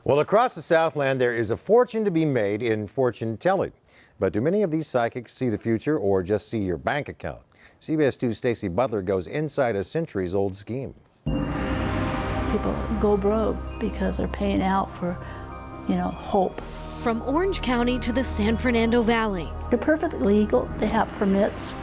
Well, across the Southland, there is a fortune to be made in fortune telling. But do many of these psychics see the future or just see your bank account? CBS 2's Stacey Butler goes inside a centuries-old scheme. People go broke because they're paying out for, hope. From Orange County to the San Fernando Valley. They're perfectly legal. They have permits.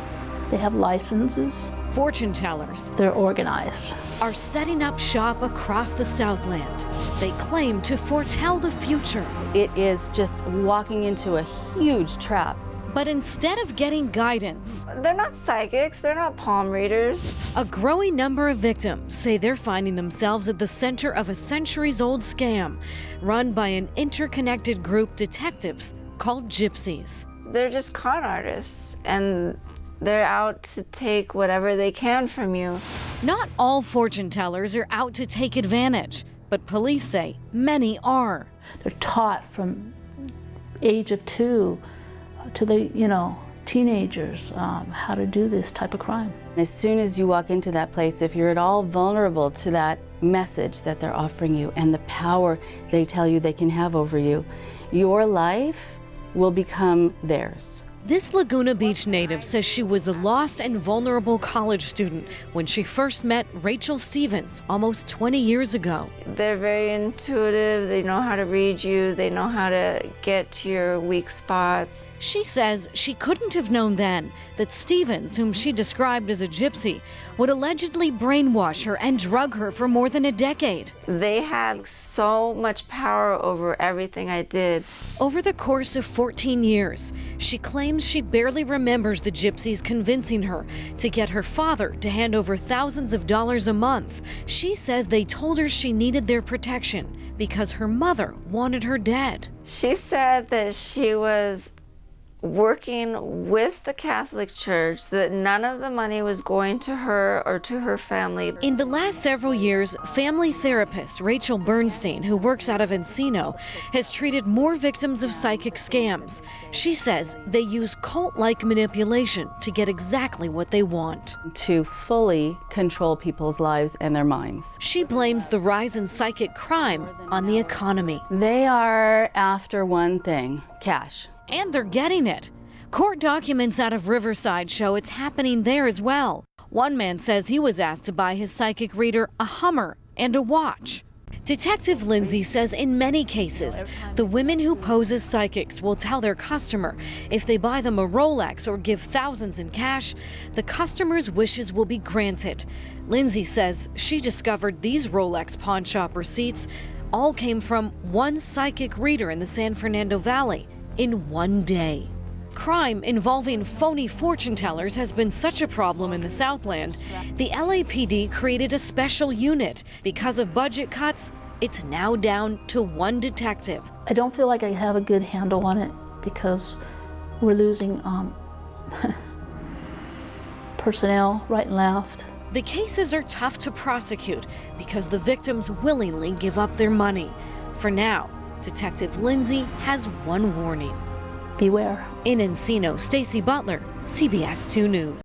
They have licenses. Fortune tellers. They're organized. Are setting up shop across the Southland. They claim to foretell the future. It is just walking into a huge trap. But instead of getting guidance, they're not psychics, they're not palm readers. A growing number of victims say they're finding themselves at the center of a centuries-old scam run by an interconnected group detectives called gypsies. They're just con artists, and they're out to take whatever they can from you. Not all fortune tellers are out to take advantage, but police say many are. They're taught from age of 2 to the, teenagers how to do this type of crime. As soon as you walk into that place, if you're at all vulnerable to that message that they're offering you and the power they tell you they can have over you, your life will become theirs. This Laguna Beach native says she was a lost and vulnerable college student when she first met Rachel Stevens almost 20 years ago. They're very intuitive, they know how to read you, they know how to get to your weak spots. She says she couldn't have known then that Stevens, whom she described as a gypsy, would allegedly brainwash her and drug her for more than a decade. They had so much power over everything I did. Over the course of 14 years, she claims she barely remembers the gypsies convincing her to get her father to hand over thousands of dollars a month. She says they told her she needed their protection because her mother wanted her dead. She said that she was working with the Catholic Church, that none of the money was going to her or to her family. In the last several years, family therapist Rachel Bernstein, who works out of Encino, has treated more victims of psychic scams. She says they use cult-like manipulation to get exactly what they want. To fully control people's lives and their minds. She blames the rise in psychic crime on the economy. They are after one thing: cash. And they're getting it. Court documents out of Riverside show it's happening there as well. One man says he was asked to buy his psychic reader a Hummer and a watch. Detective Lindsay says in many cases, the women who pose as psychics will tell their customer if they buy them a Rolex or give thousands in cash, the customer's wishes will be granted. Lindsay says she discovered these Rolex pawn shop receipts all came from one psychic reader in the San Fernando Valley in one day. Crime involving phony fortune tellers has been such a problem in the Southland, the LAPD created a special unit. Because of budget cuts, it's now down to one detective. I don't feel like I have a good handle on it because we're losing personnel right and left. The cases are tough to prosecute because the victims willingly give up their money. For now, Detective Lindsay has one warning. Beware. In Encino, Stacey Butler, CBS 2 News.